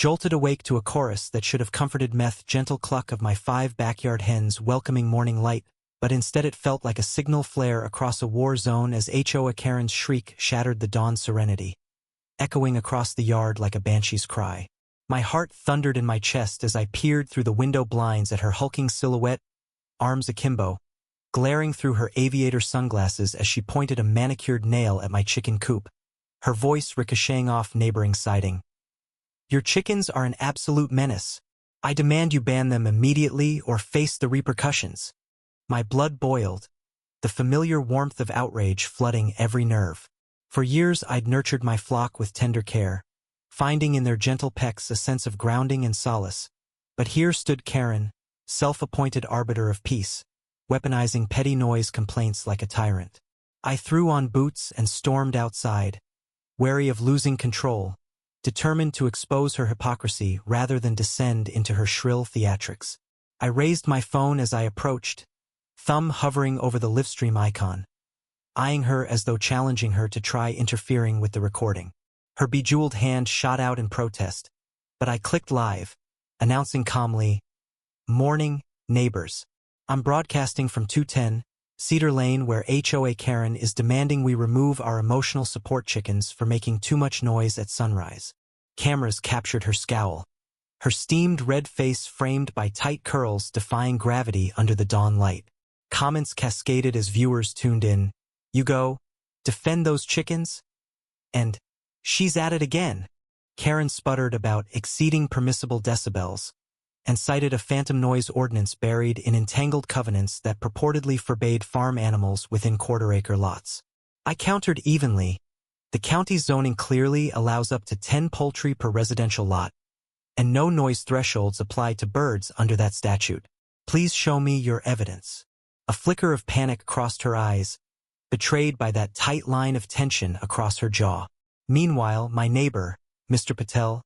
jolted awake to a chorus that should have comforted meth gentle cluck of my 5 backyard hens welcoming morning light, but instead it felt like a signal flare across a war zone as HOA Karen's shriek shattered the dawn's serenity, echoing across the yard like a banshee's cry. My heart thundered in my chest as I peered through the window blinds at her hulking silhouette, arms akimbo, glaring through her aviator sunglasses as she pointed a manicured nail at my chicken coop, her voice ricocheting off neighboring siding. "Your chickens are an absolute menace. I demand you ban them immediately or face the repercussions." My blood boiled, the familiar warmth of outrage flooding every nerve. For years I'd nurtured my flock with tender care, finding in their gentle pecks a sense of grounding and solace. But here stood Karen, self-appointed arbiter of peace, weaponizing petty noise complaints like a tyrant. I threw on boots and stormed outside, wary of losing control, determined to expose her hypocrisy rather than descend into her shrill theatrics. I raised my phone as I approached, thumb hovering over the livestream icon, eyeing her as though challenging her to try interfering with the recording. Her bejeweled hand shot out in protest, but I clicked live, announcing calmly, "Morning, neighbors. I'm broadcasting from 210 Cedar Lane where HOA Karen is demanding we remove our emotional support chickens for making too much noise at sunrise." Cameras captured her scowl, her steamed red face framed by tight curls defying gravity under the dawn light. Comments cascaded as viewers tuned in. "You go, defend those chickens?" And, "She's at it again." Karen sputtered about exceeding permissible decibels, and cited a phantom noise ordinance buried in entangled covenants that purportedly forbade farm animals within quarter-acre lots. I countered evenly. The county's zoning clearly allows up to 10 poultry per residential lot, and no noise thresholds apply to birds under that statute. "Please show me your evidence." A flicker of panic crossed her eyes, betrayed by that tight line of tension across her jaw. Meanwhile, my neighbor, Mr. Patel,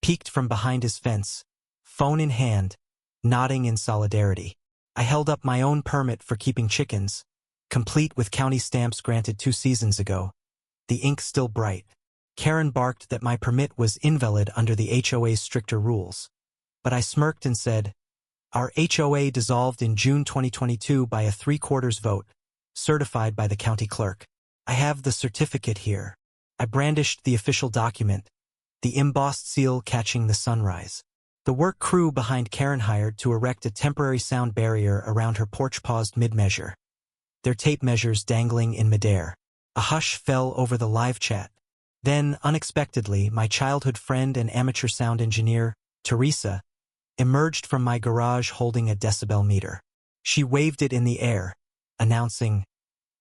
peeked from behind his fence, phone in hand, nodding in solidarity. I held up my own permit for keeping chickens, complete with county stamps granted 2 seasons ago, the ink still bright. Karen barked that my permit was invalid under the HOA's stricter rules, but I smirked and said, "Our HOA dissolved in June 2022 by a 3/4 vote, certified by the county clerk. I have the certificate here." I brandished the official document, the embossed seal catching the sunrise. The work crew behind Karen hired to erect a temporary sound barrier around her porch paused mid-measure, their tape measures dangling in midair. A hush fell over the live chat. Then, unexpectedly, my childhood friend and amateur sound engineer, Teresa, emerged from my garage holding a decibel meter. She waved it in the air, announcing,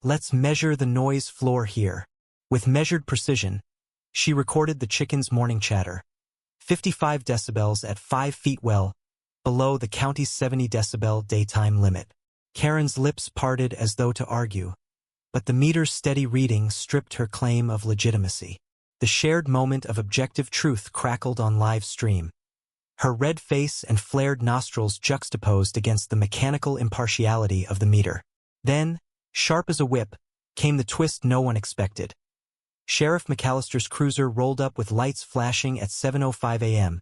"Let's measure the noise floor here." With measured precision, she recorded the chicken's morning chatter. 55 decibels at 5 feet well, below the county's 70 decibel daytime limit. Karen's lips parted as though to argue, but the meter's steady reading stripped her claim of legitimacy. The shared moment of objective truth crackled on live stream, her red face and flared nostrils juxtaposed against the mechanical impartiality of the meter. Then, sharp as a whip, came the twist no one expected. Sheriff McAllister's cruiser rolled up with lights flashing at 7:05 a.m.,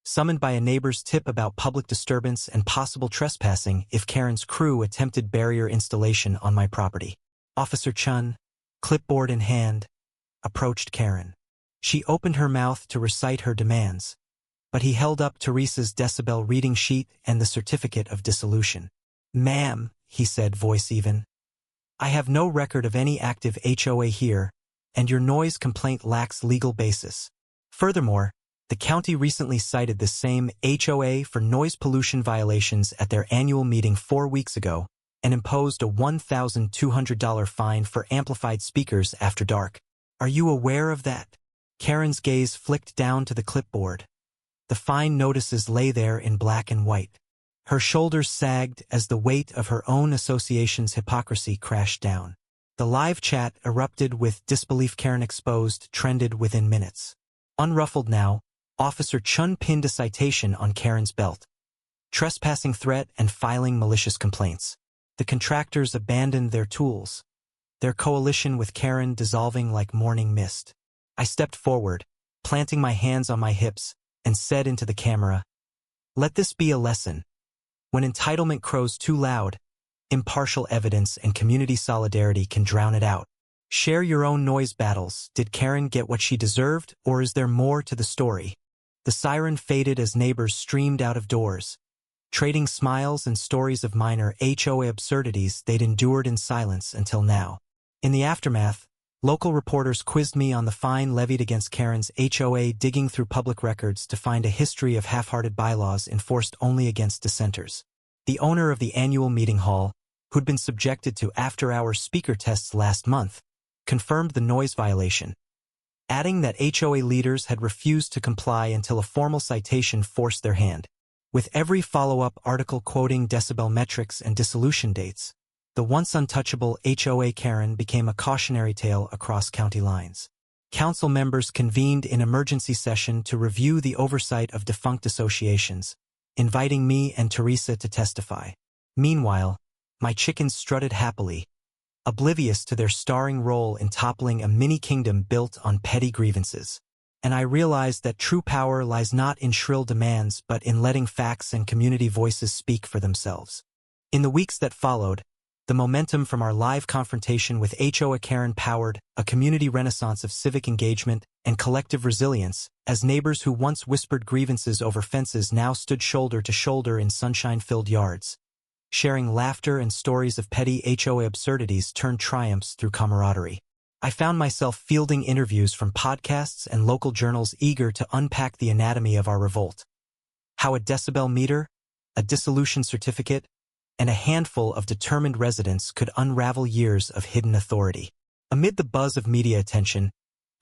summoned by a neighbor's tip about public disturbance and possible trespassing if Karen's crew attempted barrier installation on my property. Officer Chun, clipboard in hand, approached Karen. She opened her mouth to recite her demands, but he held up Teresa's decibel reading sheet and the certificate of dissolution. "Ma'am," he said, voice even, "I have no record of any active HOA here, and your noise complaint lacks legal basis. Furthermore, the county recently cited the same HOA for noise pollution violations at their annual meeting 4 weeks ago and imposed a $1,200 fine for amplified speakers after dark. Are you aware of that?" Karen's gaze flicked down to the clipboard. The fine notices lay there in black and white. Her shoulders sagged as the weight of her own association's hypocrisy crashed down. The live chat erupted with disbelief. Karen exposed trended within minutes. Unruffled now, Officer Chun pinned a citation on Karen's belt. Trespassing threat and filing malicious complaints. The contractors abandoned their tools, their coalition with Karen dissolving like morning mist. I stepped forward, planting my hands on my hips, and said into the camera, "Let this be a lesson. When entitlement crows too loud, impartial evidence and community solidarity can drown it out. Share your own noise battles. Did Karen get what she deserved, or is there more to the story?" The siren faded as neighbors streamed out of doors, trading smiles and stories of minor HOA absurdities they'd endured in silence until now. In the aftermath, local reporters quizzed me on the fine levied against Karen's HOA, digging through public records to find a history of half-hearted bylaws enforced only against dissenters. The owner of the annual meeting hall, who'd been subjected to after-hours speaker tests last month, confirmed the noise violation, adding that HOA leaders had refused to comply until a formal citation forced their hand. With every follow-up article quoting decibel metrics and dissolution dates, the once untouchable HOA Karen became a cautionary tale across county lines. Council members convened in emergency session to review the oversight of defunct associations, inviting me and Teresa to testify. Meanwhile, my chickens strutted happily, oblivious to their starring role in toppling a mini-kingdom built on petty grievances. And I realized that true power lies not in shrill demands but in letting facts and community voices speak for themselves. In the weeks that followed, the momentum from our live confrontation with HOA Karen powered a community renaissance of civic engagement and collective resilience, as neighbors who once whispered grievances over fences now stood shoulder to shoulder in sunshine-filled yards, sharing laughter and stories of petty HOA absurdities turned triumphs through camaraderie. I found myself fielding interviews from podcasts and local journals eager to unpack the anatomy of our revolt. How a decibel meter, a dissolution certificate, and a handful of determined residents could unravel years of hidden authority. Amid the buzz of media attention,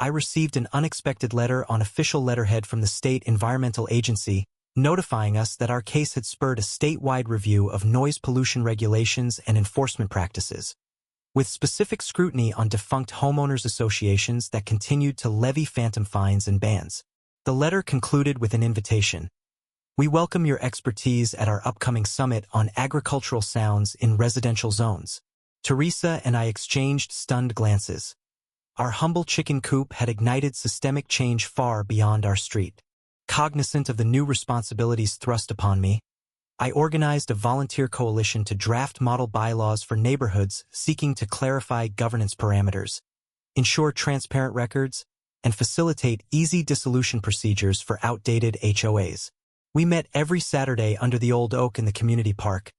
I received an unexpected letter on official letterhead from the State Environmental Agency, notifying us that our case had spurred a statewide review of noise pollution regulations and enforcement practices, with specific scrutiny on defunct homeowners associations that continued to levy phantom fines and bans. The letter concluded with an invitation. "We welcome your expertise at our upcoming summit on agricultural sounds in residential zones." Teresa and I exchanged stunned glances. Our humble chicken coop had ignited systemic change far beyond our street. Cognizant of the new responsibilities thrust upon me, I organized a volunteer coalition to draft model bylaws for neighborhoods seeking to clarify governance parameters, ensure transparent records, and facilitate easy dissolution procedures for outdated HOAs. We met every Saturday under the old oak in the community park,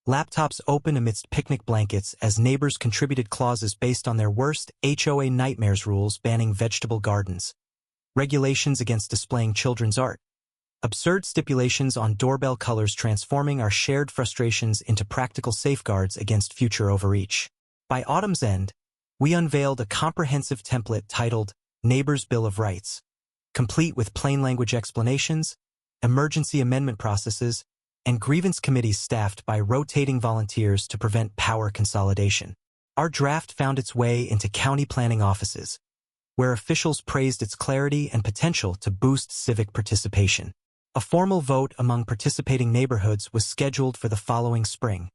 laptops open amidst picnic blankets as neighbors contributed clauses based on their worst HOA nightmares, rules banning vegetable gardens, regulations against displaying children's art, absurd stipulations on doorbell colors, transforming our shared frustrations into practical safeguards against future overreach. By autumn's end, we unveiled a comprehensive template titled Neighbors' Bill of Rights, complete with plain language explanations, emergency amendment processes, and grievance committees staffed by rotating volunteers to prevent power consolidation. Our draft found its way into county planning offices, where officials praised its clarity and potential to boost civic participation. A formal vote among participating neighborhoods was scheduled for the following spring,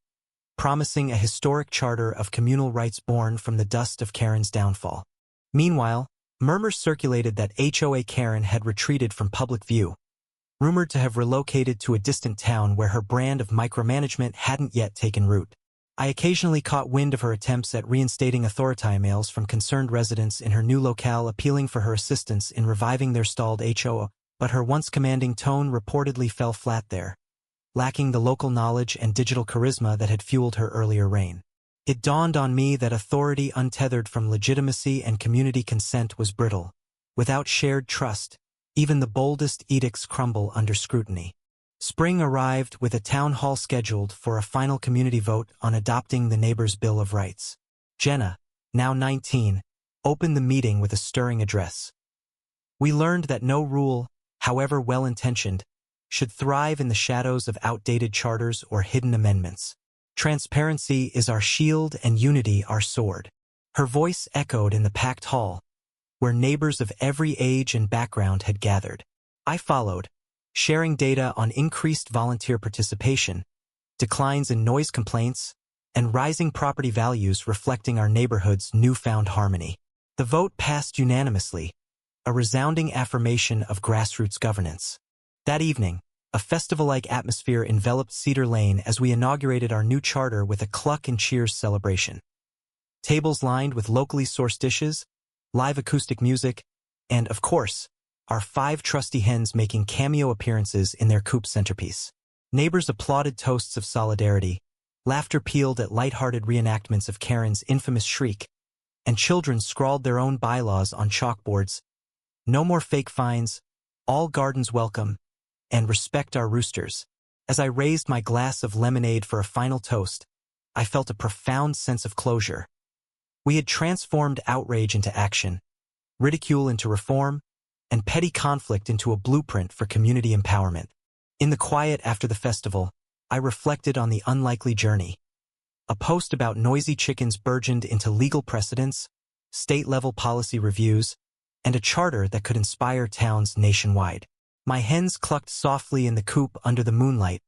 promising a historic charter of communal rights born from the dust of Karen's downfall. Meanwhile, murmurs circulated that HOA Karen had retreated from public view, rumored to have relocated to a distant town where her brand of micromanagement hadn't yet taken root. I occasionally caught wind of her attempts at reinstating Storytime emails from concerned residents in her new locale appealing for her assistance in reviving their stalled HOA, but her once commanding tone reportedly fell flat there, lacking the local knowledge and digital charisma that had fueled her earlier reign. It dawned on me that authority untethered from legitimacy and community consent was brittle. Without shared trust, even the boldest edicts crumble under scrutiny. Spring arrived with a town hall scheduled for a final community vote on adopting the Neighbors' Bill of Rights. Jenna, now 19, opened the meeting with a stirring address. We learned that no rule, however well-intentioned, should thrive in the shadows of outdated charters or hidden amendments. Transparency is our shield and unity our sword. Her voice echoed in the packed hall, where neighbors of every age and background had gathered. I followed, sharing data on increased volunteer participation, declines in noise complaints, and rising property values reflecting our neighborhood's newfound harmony. The vote passed unanimously, a resounding affirmation of grassroots governance. That evening, a festival-like atmosphere enveloped Cedar Lane as we inaugurated our new charter with a cluck and cheers celebration. Tables lined with locally sourced dishes, live acoustic music, and, of course, our 5 trusty hens making cameo appearances in their coop centerpiece. Neighbors applauded toasts of solidarity, laughter pealed at light-hearted reenactments of Karen's infamous shriek, and children scrawled their own bylaws on chalkboards. No more fake fines, all gardens welcome, and respect our roosters. As I raised my glass of lemonade for a final toast, I felt a profound sense of closure. We had transformed outrage into action, ridicule into reform, and petty conflict into a blueprint for community empowerment. In the quiet after the festival, I reflected on the unlikely journey. A post about noisy chickens burgeoned into legal precedents, state-level policy reviews, and a charter that could inspire towns nationwide. My hens clucked softly in the coop under the moonlight,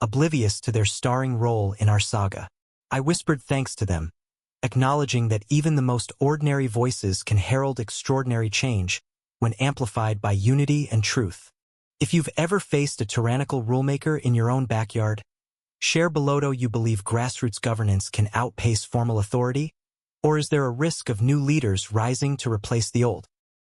oblivious to their starring role in our saga. I whispered thanks to them, acknowledging that even the most ordinary voices can herald extraordinary change when amplified by unity and truth. If you've ever faced a tyrannical rulemaker in your own backyard, share below. Do you believe grassroots governance can outpace formal authority? Or is there a risk of new leaders rising to replace the old?